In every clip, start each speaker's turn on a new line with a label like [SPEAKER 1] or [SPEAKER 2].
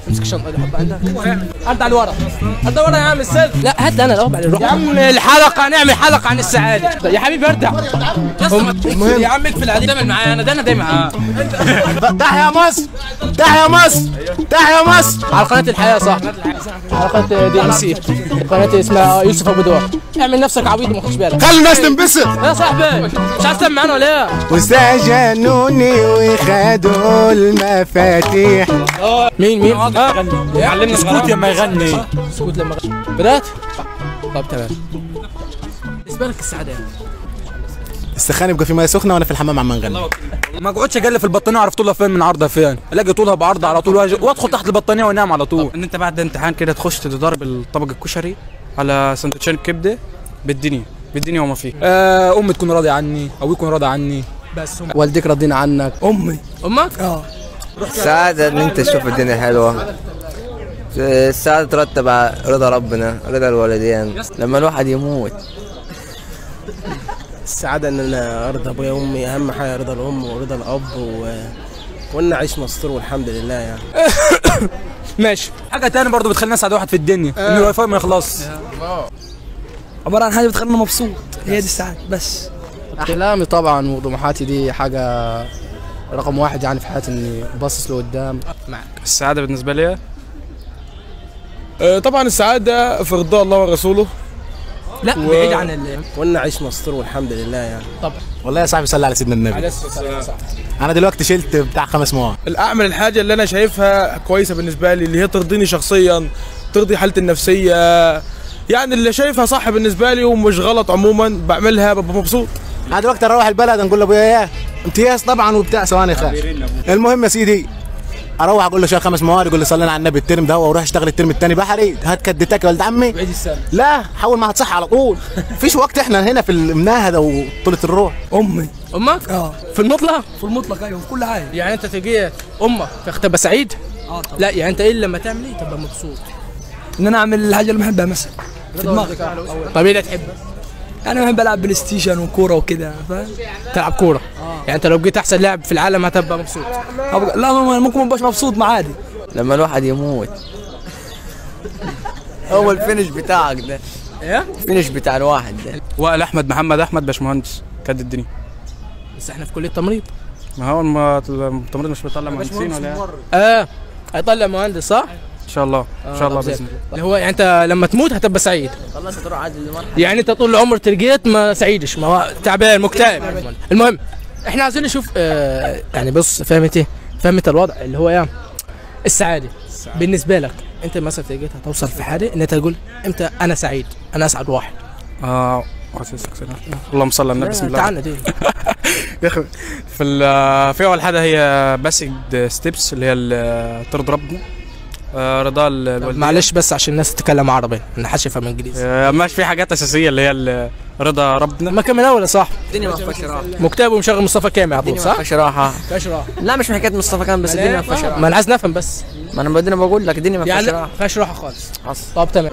[SPEAKER 1] امسك الشنطه دي حطها عندك. عد على الورق، عد ورا يا عم السلم. لا هات انا الاول بعدين نروح يا عم الحلقه، نعمل حلقه عن السعاده. يا حبيبي ارجع المهم يا عم اقفل عليه. دايما معايا انا، ده انا دايما معاه.
[SPEAKER 2] تحيا مصر، تحيا مصر، تحيا مصر.
[SPEAKER 1] على قناه الحياه صح، على قناه دي ام سي، قناه اسمها يوسف ابو دوار. اعمل نفسك عبيط وما تاخدش بالك.
[SPEAKER 2] خلي الناس تنبسط
[SPEAKER 1] يا صاحبي مش عايز تسمع معانا ولا ايه؟
[SPEAKER 2] وسجنوني وخدوا المفاتيح.
[SPEAKER 1] مين؟
[SPEAKER 3] علمنا سكوت لما يغني.
[SPEAKER 1] سكوت لما بدأت؟ طب تمام. بالنسبة لك السعادة
[SPEAKER 2] السخان يبقى في ميه سخنه وانا في الحمام عم نغني.
[SPEAKER 3] ما اقعدش اجلف في البطانيه اعرف طولها فين من عرضها فين، الاقي طولها بعرضها على طول وادخل تحت البطانيه وانام على طول.
[SPEAKER 4] ان انت بعد امتحان كده تخش تضرب الطبق الكشري على سندوتشين كبده بالدنيا وما فيه.
[SPEAKER 3] امي تكون راضيه عني، ابوي يكون راضي عني،
[SPEAKER 1] بس والديك راضيين عنك. امك؟
[SPEAKER 5] السعادة ان انت تشوف الدنيا حلوة. السعادة ترتب على رضا ربنا، رضا الوالدين لما الواحد يموت.
[SPEAKER 6] السعادة ان انا ارضى ابويا وامي، اهم حاجة رضا الام ورضا الاب وان اعيش مستور والحمد لله يعني.
[SPEAKER 1] ماشي.
[SPEAKER 3] حاجه تاني برضه بتخليني اسعد واحد في الدنيا ان الواي فاي ما يخلصش.
[SPEAKER 7] عبارة عن حاجة بتخلينا مبسوط، هي دي السعادة بس.
[SPEAKER 1] احلامي طبعا وطموحاتي دي حاجة رقم واحد يعني في حياتي، اني باصص لقدام. معك.
[SPEAKER 4] السعاده بالنسبه لي
[SPEAKER 8] طبعا السعاده في رضا الله ورسوله.
[SPEAKER 1] لا بعيد عن
[SPEAKER 6] وان اعيش مستور والحمد لله يعني.
[SPEAKER 1] طبعا.
[SPEAKER 2] والله يا صاحبي صلي على سيدنا النبي. انا دلوقتي شلت بتاع 5 مواعيد.
[SPEAKER 8] الاعمل الحاجه اللي انا شايفها كويسه بالنسبه لي، اللي هي ترضيني شخصيا، ترضي حالتي النفسيه، يعني اللي شايفها صح بالنسبه لي ومش غلط عموما بعملها ببقى مبسوط.
[SPEAKER 2] انا دلوقتي اروح البلد نقول لابويا ايه امتياز طبعا وبتاع ثواني خير. المهم يا سيدي اروح اقول له شال 5 مواد، يقول لي صلينا على النبي الترم ده واروح اشتغل الترم الثاني بحري. هات كدتك يا ولد عمي.
[SPEAKER 1] بعيد السنة.
[SPEAKER 2] لا حول ما هتصح على طول. مفيش وقت، احنا هنا في المناهده وطولة الروح.
[SPEAKER 1] امك؟ في المطلق؟
[SPEAKER 7] في المطلق ايوه في كل حاجة.
[SPEAKER 1] يعني انت تجي امك تبقى سعيد؟
[SPEAKER 7] طبعا.
[SPEAKER 1] لا يعني انت ايه لما تعمل ايه تبقى مبسوط؟
[SPEAKER 7] ان انا اعمل الحاجة اللي بحبها مثلا في دماغي.
[SPEAKER 1] طب ايه اللي تحبه؟
[SPEAKER 7] انا بحب العب بلاي ستيشن وكورة وكده فاهم؟
[SPEAKER 1] تلعب كورة. يعني انت لو جيت احسن لاعب في العالم هتبقى مبسوط.
[SPEAKER 7] لا ممكن ما ابقاش مبسوط ما عادي.
[SPEAKER 5] لما الواحد يموت هو الفينش بتاعك ده.
[SPEAKER 1] ايه؟
[SPEAKER 5] الفينش بتاع الواحد ده.
[SPEAKER 4] وائل احمد محمد احمد باشمهندس كاد الدنيا.
[SPEAKER 1] بس احنا في كلية تمريض.
[SPEAKER 4] ما هو التمريض مش بيطلع مهندسين ولا ايه؟
[SPEAKER 1] هيطلع مهندس صح؟
[SPEAKER 4] ان شاء الله ان شاء الله باذن الله.
[SPEAKER 1] اللي هو يعني انت لما تموت هتبقى سعيد.
[SPEAKER 5] خلاص هتروح عادي لمرحله.
[SPEAKER 1] يعني انت طول العمر تلقيت ما سعيدش، ما هو تعبان مكتئب. المهم احنا عايزين نشوف يعني بص فهمت الوضع اللي هو يعني السعاده بالنسبه لك. انت مثلا لقيت هتوصل في حاجه ان انت تقول امتى انا سعيد، انا اسعد واحد.
[SPEAKER 4] اللهم صل على النبي. بسم الله.
[SPEAKER 1] تعالى دي
[SPEAKER 4] في اول حاجه هي باسك ستيبس اللي هي ترضي ربنا، رضا الوالدين.
[SPEAKER 1] معلش بس عشان الناس تتكلم عربي، ما حدش يفهم انجليزي.
[SPEAKER 4] ماشي. في حاجات اساسيه اللي هي رضا ربنا.
[SPEAKER 1] ما كان من اول صح.
[SPEAKER 5] الدنيا ما فيهاش راحه.
[SPEAKER 1] مكتئب ومشغل مصطفى كامل على طول صح؟
[SPEAKER 5] ما فيهاش راحه.
[SPEAKER 1] فيهاش راحه.
[SPEAKER 5] لا مش حكايه مصطفى كامل، بس الدنيا ما فيهاش راحه.
[SPEAKER 1] ما انا عايز نفهم بس.
[SPEAKER 5] ما انا بدنا بقول لك الدنيا ما فيهاش راحه.
[SPEAKER 1] ما فيهاش راحه خالص. طب تمام.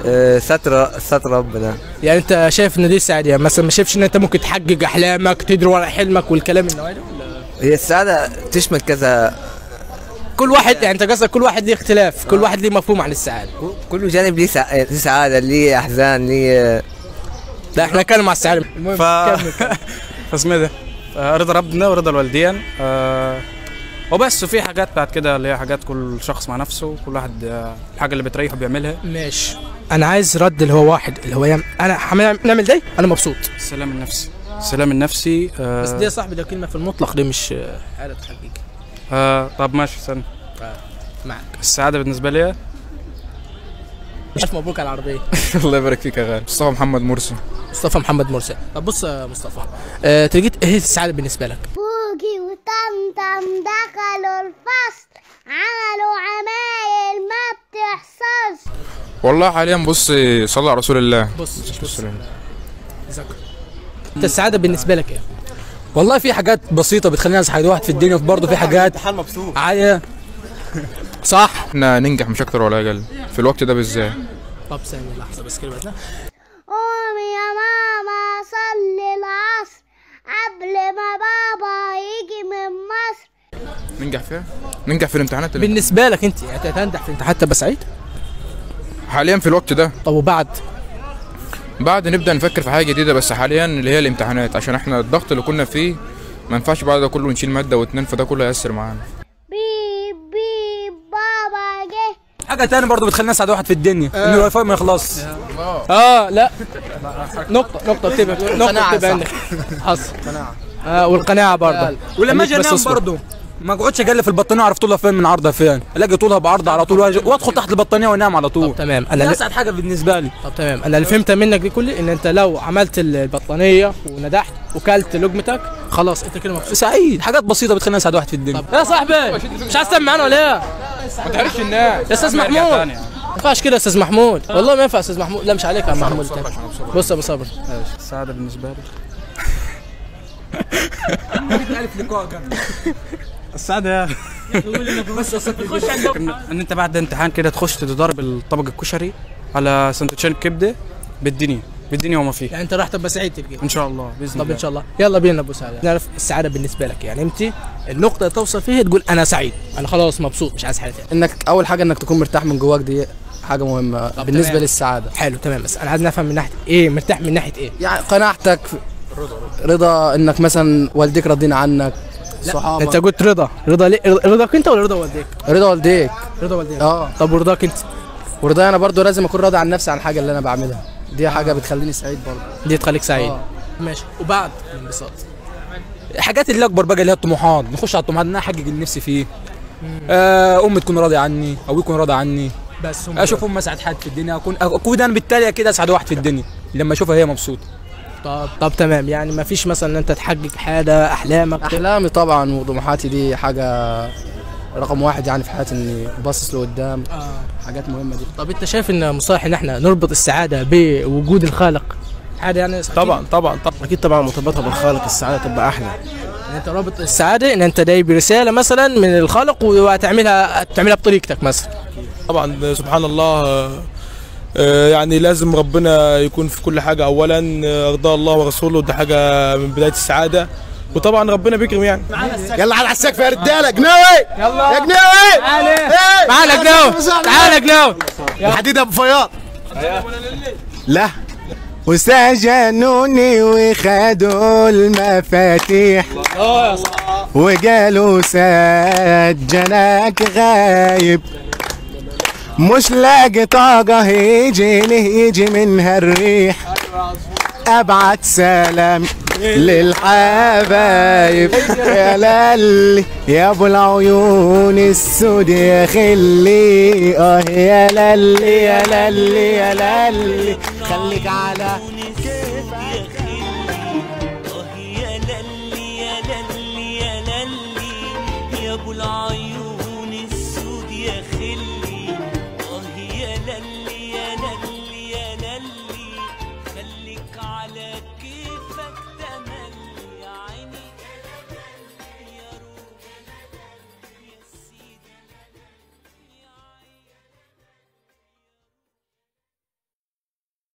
[SPEAKER 5] ستر ربنا.
[SPEAKER 1] يعني انت شايف ان دي السعاده، يعني مثلا ما شايفش ان انت ممكن تحقق احلامك تجري ورا حلمك والكلام النوعي ده ولا؟
[SPEAKER 5] هي السعاده تشمل كذا.
[SPEAKER 1] كل واحد يعني انت قصدك كل واحد ليه اختلاف، كل واحد ليه مفهوم عن السعاده.
[SPEAKER 5] كل جانب ليه سعاده، ليه احزان، ليه.
[SPEAKER 1] لا احنا نتكلم على السعاده.
[SPEAKER 4] فاسمه ده رضا ربنا ورضا الوالدين. وبس. وفي حاجات بعد كده اللي هي حاجات كل شخص مع نفسه، كل واحد الحاجه اللي بتريحه بيعملها.
[SPEAKER 1] ماشي. انا عايز رد اللي هو واحد اللي هو يعني انا نعمل ده انا مبسوط.
[SPEAKER 4] السلام النفسي. السلام النفسي.
[SPEAKER 1] بس دي يا صاحبي ده كلمه في المطلق، دي مش حاله تحقيق.
[SPEAKER 4] طب ماشي استنى.
[SPEAKER 1] معك.
[SPEAKER 4] السعاده بالنسبه لي
[SPEAKER 1] الف مبروك على العربيه.
[SPEAKER 8] الله يبارك فيك يا غالي. مصطفى محمد مرسي.
[SPEAKER 1] مصطفى محمد مرسي. طب بص يا مصطفى، تلقيت ايه السعاده بالنسبه لك؟
[SPEAKER 9] بوجي وطمطم دخلوا الفصل عملوا عمايل ما بتحصلش.
[SPEAKER 8] والله حاليا بص صلى على رسول الله.
[SPEAKER 1] بص انت السعاده بالنسبه لك ايه؟
[SPEAKER 3] والله في حاجات بسيطه بتخليني اسعد واحد في الدنيا، وبرضه في حاجات عاديه
[SPEAKER 1] صح.
[SPEAKER 8] احنا ننجح مش اكتر ولا اقل في الوقت ده بالذات.
[SPEAKER 1] طب ثانيه لحظه بس كده.
[SPEAKER 9] قومي يا ماما صلي العصر قبل ما بابا يجي من مصر.
[SPEAKER 3] ننجح فيها؟ ننجح في الامتحانات
[SPEAKER 1] بالنسبه لك انت يعني تنجح في الامتحانات تبقى سعيد
[SPEAKER 3] حاليا في الوقت ده.
[SPEAKER 1] طب وبعد؟
[SPEAKER 3] بعد نبدا نفكر في حاجه جديده، بس حاليا اللي هي الامتحانات، عشان احنا الضغط اللي كنا فيه ما ينفعش بعد ده كله نشيل ماده واتنين، فده كله هيأثر معانا.
[SPEAKER 9] بيب بيب بابا جه.
[SPEAKER 3] حاجه تاني برضه بتخلينا اسعد واحد في الدنيا ان الواي فاي ما يخلصش.
[SPEAKER 1] لا نقطه بتبقى عندك حصل قناعه والقناعه برضه.
[SPEAKER 3] ولما اجي انام برضه ما اقعدش اجلي في البطانيه اعرف طولها فين من عرضها فين، الاقي طولها بعرض على طول وادخل تحت البطانيه وانام على طول.
[SPEAKER 1] طب تمام،
[SPEAKER 3] انا اسعد حاجه بالنسبه لي.
[SPEAKER 1] طب تمام، انا اللي فهمته منك دي كله ان انت لو عملت البطانيه ونجحت وكلت لقمتك خلاص انت كده مبسوط
[SPEAKER 3] سعيد. حاجات بسيطه بتخلينا اسعد واحد في الدنيا.
[SPEAKER 1] طب يا صاحبي مش عايز تسمع معانا ولا ايه؟
[SPEAKER 3] ما تعرفش الناس
[SPEAKER 1] يا استاذ محمود ما ينفعش كده يا استاذ محمود، والله ما ينفع يا استاذ محمود. لا مش عليك يا محمود. بص يا ابو صبر،
[SPEAKER 4] السعاده بالنسبه لي السعاده ان انت بعد امتحان كده تخش تضرب الطبق الكشري على سندوتشين كبده بالدنيا وما فيه.
[SPEAKER 1] يعني انت راح تبقى سعيد تبقى
[SPEAKER 4] ان شاء الله باذن الله.
[SPEAKER 1] طب ان شاء الله يلا بينا ابو سعد نعرف السعاده بالنسبه لك. يعني انت النقطه اللي توصل فيها تقول انا سعيد، انا خلاص مبسوط مش عايز حاجه ثانيه.
[SPEAKER 6] انك اول حاجه انك تكون مرتاح من جواك، دي حاجه مهمه بالنسبه
[SPEAKER 1] تمام.
[SPEAKER 6] للسعاده.
[SPEAKER 1] حلو تمام، بس انا عايز نفهم من ناحيه ايه مرتاح، من ناحيه ايه؟
[SPEAKER 6] يعني قناعتك، رضا انك مثلا والديك راضيين عنك، صحابك.
[SPEAKER 1] انت قلت رضا ليه؟ رضاك انت ولا رضا والديك؟
[SPEAKER 6] رضا والديك.
[SPEAKER 1] رضا والديك طب ورضاك انت؟
[SPEAKER 6] ورضاي انا برضو لازم اكون راضي عن نفسي عن الحاجه اللي انا بعملها، دي حاجه بتخليني سعيد برضو.
[SPEAKER 1] دي تخليك سعيد. ماشي، وبعد الانبساط
[SPEAKER 3] الحاجات اللي اكبر بقى اللي هي الطموحات، نخش على الطموحات ان انا احقق اللي نفسي فيه. امي تكون راضيه عني او يكون راضي عني،
[SPEAKER 1] بس
[SPEAKER 3] اشوف امي اسعد حد في الدنيا، اكون انا بالتالي كده اسعد واحد في الدنيا لما اشوفها هي مبسوطه.
[SPEAKER 1] طب تمام، يعني ما فيش مثلا ان انت تحقق حاجه احلامك؟
[SPEAKER 6] احلامي طبعا وطموحاتي دي حاجه رقم واحد يعني في حياتي، اني باصص لقدام. حاجات مهمه دي.
[SPEAKER 1] طب انت شايف ان مصالح ان احنا نربط السعاده بوجود الخالق حاجه يعني
[SPEAKER 8] طبعا اكيد طبعا مرتبطها بالخالق، السعاده تبقى احلى.
[SPEAKER 1] يعني انت رابط السعاده ان انت جايب رساله مثلا من الخالق وتعملها بطريقتك مثلا.
[SPEAKER 8] طبعا سبحان الله، يعني لازم ربنا يكون في كل حاجه اولا، رضا الله ورسوله، دي حاجه من بدايه السعاده، وطبعا ربنا بيكرم يعني.
[SPEAKER 2] يلا على السقف يا رجاله. جناوي يا جناوي
[SPEAKER 1] معانا جناوي، تعالى جناوي
[SPEAKER 2] الحديد ابو فياض. لا وسجنوني وخدوا المفاتيح وقالوا سجنك غايب، مش لاقي طاقة يجي منها الريح، ابعت سلام للحبايب يا للي يا ابو العيون السود يا خلي، يا للي يا للي يا للي خليك على كيفك.
[SPEAKER 10] يا للي يا للي يا للي يا ابو العيون السود يا خلي، يا للي